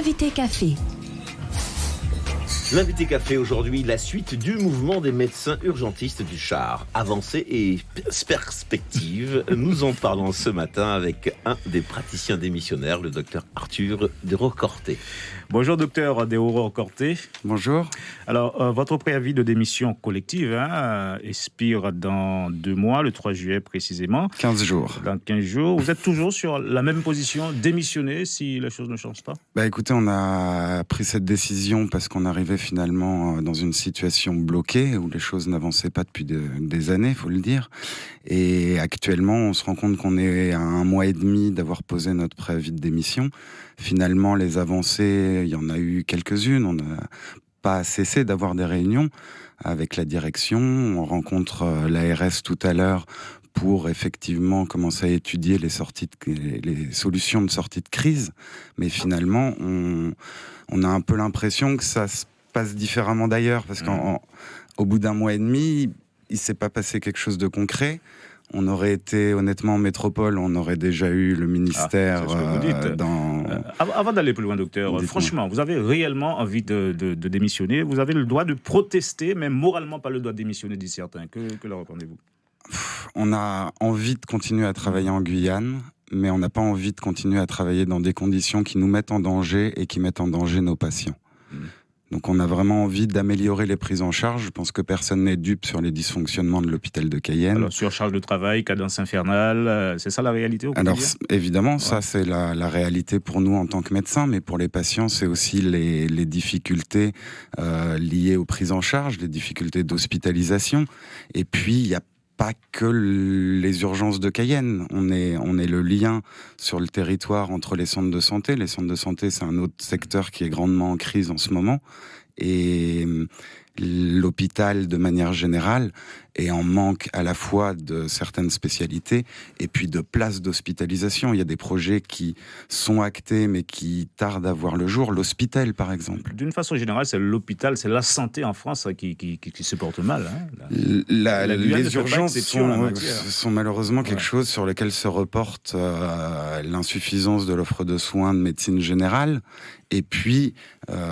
L'invité café. L'invité café aujourd'hui, la suite du mouvement des médecins urgentistes du Char. Avancée et perspective. Nous en parlons ce matin avec un des praticiens démissionnaires, le docteur Arthur Desraux-Corté. Bonjour docteur Desraux-Corté. Bonjour. Alors, votre préavis de démission collective expire dans 2 mois, le 3 juillet précisément. 15 jours. Dans 15 jours. Vous êtes toujours sur la même position, démissionner si les choses ne changent pas ? Écoutez, on a pris cette décision parce qu'on arrivait finalement dans une situation bloquée où les choses n'avançaient pas depuis des années, il faut le dire. Et actuellement, on se rend compte qu'on est à 1 mois et demi d'avoir posé notre préavis de démission. Finalement, les avancées, il y en a eu quelques-unes. On n'a pas cessé d'avoir des réunions avec la direction. On rencontre l'ARS tout à l'heure pour effectivement commencer à étudier les solutions de sortie de crise. Mais finalement, on a un peu l'impression que ça se passe différemment d'ailleurs, parce qu'au bout d'1 mois et demi, il s'est pas passé quelque chose de concret. On aurait été honnêtement en métropole, on aurait déjà eu le ministère Avant d'aller plus loin, docteur, franchement, vous avez réellement envie de démissionner. Vous avez le droit de protester, mais moralement pas le droit de démissionner, dit certains. Que leur répondez-vous ? On a envie de continuer à travailler en Guyane, mais on n'a pas envie de continuer à travailler dans des conditions qui nous mettent en danger et qui mettent en danger nos patients. Donc on a vraiment envie d'améliorer les prises en charge. Je pense que personne n'est dupe sur les dysfonctionnements de l'hôpital de Cayenne. Alors, surcharge de travail, cadence infernale, c'est ça la réalité au quotidien ? Alors évidemment, ça c'est la réalité pour nous en tant que médecins, mais pour les patients, c'est aussi les difficultés liées aux prises en charge, les difficultés d'hospitalisation. Et puis il y a pas que les urgences de Cayenne. On est le lien sur le territoire entre les centres de santé. Les centres de santé, c'est un autre secteur qui est grandement en crise en ce moment. Et l'hôpital, de manière générale, est en manque à la fois de certaines spécialités et puis de places d'hospitalisation. Il y a des projets qui sont actés mais qui tardent à voir le jour. L'hospital, par exemple. D'une façon générale, c'est l'hôpital, c'est la santé en France qui se porte mal. Les urgences sont malheureusement quelque chose sur lequel se reporte l'insuffisance de l'offre de soins de médecine générale. Et puis,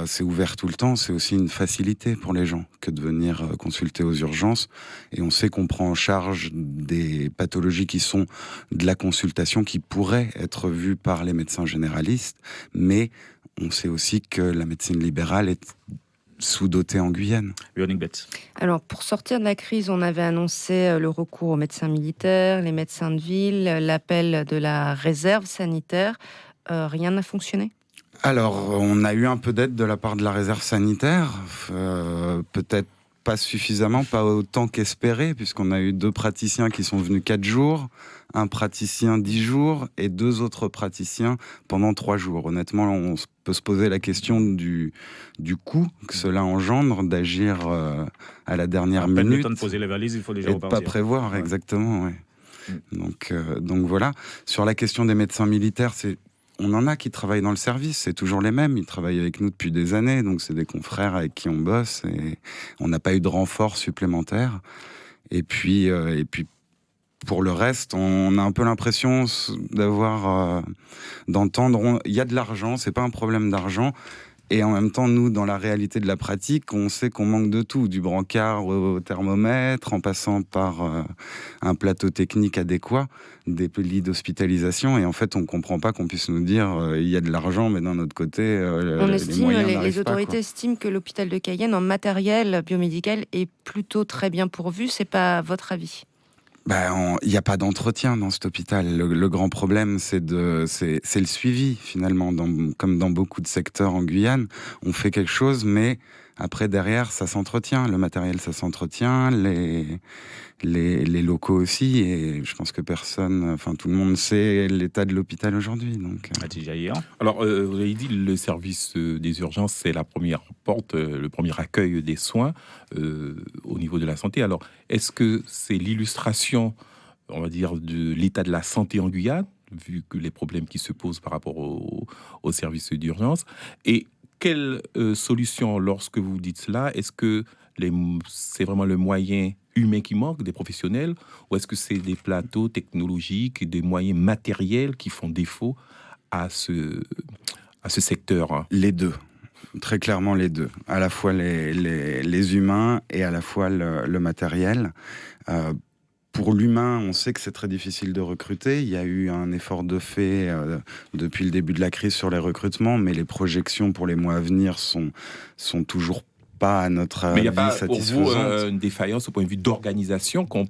c'est ouvert tout le temps, c'est aussi une facilité pour les gens que de venir consulter aux urgences. Et on sait qu'on prend en charge des pathologies qui sont de la consultation, qui pourraient être vues par les médecins généralistes. Mais on sait aussi que la médecine libérale est sous-dotée en Guyane. Alors, pour sortir de la crise, on avait annoncé le recours aux médecins militaires, les médecins de ville, l'appel de la réserve sanitaire. Rien n'a fonctionné ? Alors, on a eu un peu d'aide de la part de la réserve sanitaire, peut-être pas suffisamment, pas autant qu'espéré, puisqu'on a eu 2 praticiens qui sont venus 4 jours, un praticien 10 jours et 2 autres praticiens pendant 3 jours. Honnêtement, on peut se poser la question du coût que cela engendre d'agir à la dernière minute. Le temps de poser les valises, il faut déjà repartir. Et de pas prévoir, exactement, ouais. Donc voilà. Sur la question des médecins militaires, on en a qui travaillent dans le service, c'est toujours les mêmes, ils travaillent avec nous depuis des années, donc c'est des confrères avec qui on bosse, et on n'a pas eu de renfort supplémentaire. Et puis pour le reste, on a un peu l'impression d'entendre, il y a de l'argent, c'est pas un problème d'argent, et en même temps, nous, dans la réalité de la pratique, on sait qu'on manque de tout, du brancard au thermomètre, en passant par un plateau technique adéquat, des lits d'hospitalisation, et en fait, on comprend pas qu'on puisse nous dire il y a de l'argent, mais d'un autre côté, les autorités estiment que l'hôpital de Cayenne, en matériel biomédical, est plutôt très bien pourvu. C'est pas votre avis ? Il n'y a pas d'entretien dans cet hôpital. Le grand problème, c'est le suivi, finalement. Comme dans beaucoup de secteurs en Guyane, on fait quelque chose, mais après, derrière, ça s'entretient. Le matériel, ça s'entretient. Les locaux aussi. Et je pense que tout le monde sait l'état de l'hôpital aujourd'hui. Donc, Alors, vous avez dit, le service des urgences, c'est la première porte, le premier accueil des soins au niveau de la santé. Alors, est-ce que c'est l'illustration, on va dire, de l'état de la santé en Guyane, vu que les problèmes qui se posent par rapport au service d'urgence, et quelle solution, lorsque vous dites cela, est-ce que c'est vraiment le moyen humain qui manque, des professionnels, ou est-ce que c'est des plateaux technologiques, des moyens matériels qui font défaut à à ce secteur? Les deux. Très clairement les deux. À la fois les humains et à la fois le matériel. Pour l'humain, on sait que c'est très difficile de recruter. Il y a eu un effort de fait depuis le début de la crise sur les recrutements, mais les projections pour les mois à venir sont toujours pas à notre avis satisfaisantes. Mais il n'y a pas pour vous une défaillance au point de vue d'organisation qu'on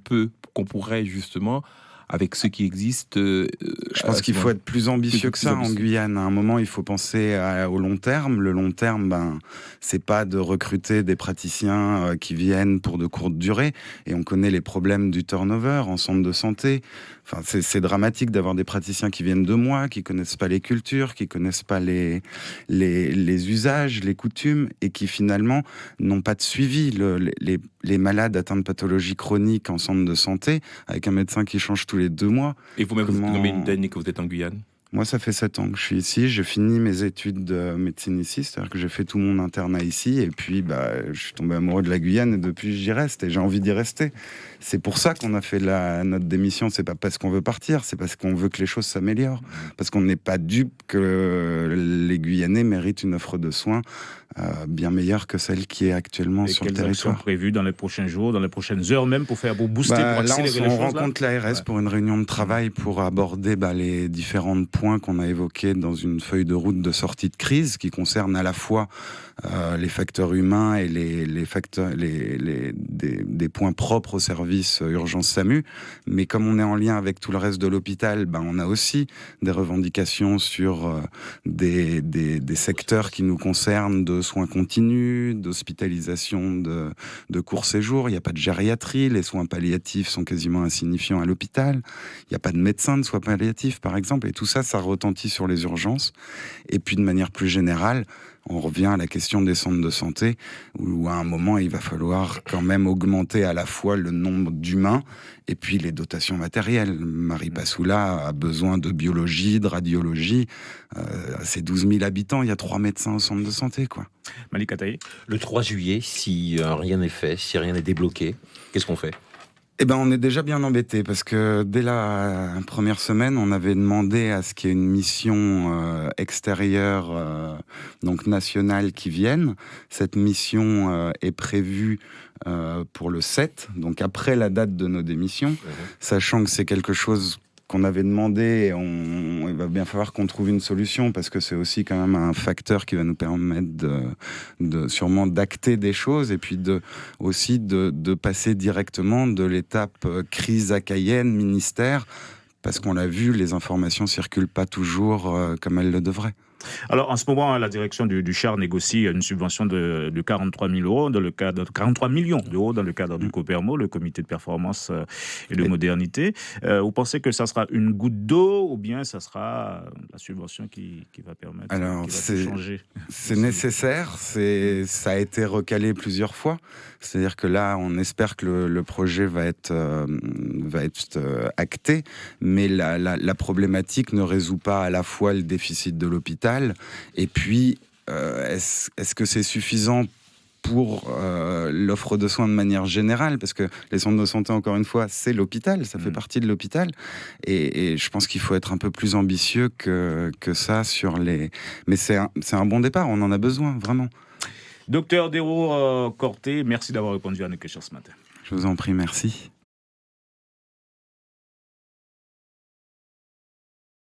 pourrait justement, avec ceux qui existent... Je pense qu'il faut être plus ambitieux que ça en Guyane. À un moment, il faut penser au long terme. Le long terme, c'est pas de recruter des praticiens qui viennent pour de courtes durées. Et on connaît les problèmes du turnover en centre de santé. Enfin, c'est dramatique d'avoir des praticiens qui viennent 2 mois, qui connaissent pas les cultures, qui connaissent pas les usages, les coutumes, et qui finalement n'ont pas de suivi. Les malades atteints de pathologies chroniques en centre de santé, avec un médecin qui change tous les 2 mois. Et vous-même, vous nommez une année que vous êtes en Guyane? Moi, ça fait 7 ans que je suis ici. J'ai fini mes études de médecine ici, c'est-à-dire que j'ai fait tout mon internat ici. Et puis, je suis tombé amoureux de la Guyane et depuis, j'y reste et j'ai envie d'y rester. C'est pour ça qu'on a fait notre démission. C'est pas parce qu'on veut partir, c'est parce qu'on veut que les choses s'améliorent. Parce qu'on n'est pas dupe que les Guyanais méritent une offre de soins bien meilleure que celle qui est actuellement sur le territoire. Et quelles actions prévues dans les prochains jours, dans les prochaines heures même, pour booster, pour accélérer les choses? On rencontre l'ARS pour une réunion de travail pour aborder les différents points qu'on a évoqués dans une feuille de route de sortie de crise qui concerne à la fois les facteurs humains et des points propres au service urgence SAMU. Mais comme on est en lien avec tout le reste de l'hôpital, on a aussi des revendications sur des secteurs qui nous concernent, de soins continus, d'hospitalisation de court séjour. Il n'y a pas de gériatrie, les soins palliatifs sont quasiment insignifiants à l'hôpital. Il n'y a pas de médecin de soins palliatifs, par exemple. Et tout ça, ça retentit sur les urgences. Et puis, de manière plus générale, on revient à la question des centres de santé, où à un moment, il va falloir quand même augmenter à la fois le nombre d'humains et puis les dotations matérielles. Marie Passoula a besoin de biologie, de radiologie. C'est 12 000 habitants, il y a 3 médecins au centre de santé, quoi. Malik Ataï. Le 3 juillet, si rien n'est fait, si rien n'est débloqué, qu'est-ce qu'on fait ? On est déjà bien embêtés parce que dès la première semaine, on avait demandé à ce qu'il y ait une mission extérieure, donc nationale, qui vienne. Cette mission est prévue pour le 7, donc après la date de nos démissions, sachant que c'est quelque chose qu'on avait demandé, il va bien falloir qu'on trouve une solution parce que c'est aussi quand même un facteur qui va nous permettre de sûrement d'acter des choses et puis aussi de passer directement de l'étape crise à Cayenne, ministère, parce qu'on l'a vu, les informations circulent pas toujours comme elles le devraient. Alors, en ce moment, la direction du char négocie une subvention de 43 000 euros dans le cadre 43 millions d'euros dans le cadre du COPERMO, le comité de performance et de modernité. Vous pensez que ça sera une goutte d'eau ou bien ça sera la subvention qui va permettre de changer? C'est nécessaire, ça a été recalé plusieurs fois. C'est-à-dire que là, on espère que le projet va être acté, mais la problématique ne résout pas à la fois le déficit de l'hôpital et puis est-ce que c'est suffisant pour l'offre de soins de manière générale, parce que les centres de santé, encore une fois, c'est l'hôpital, ça fait partie de l'hôpital, et je pense qu'il faut être un peu plus ambitieux que ça sur les... Mais c'est un bon départ, on en a besoin, vraiment. Docteur Dero Corté, merci d'avoir répondu à nos questions ce matin. Je vous en prie, merci.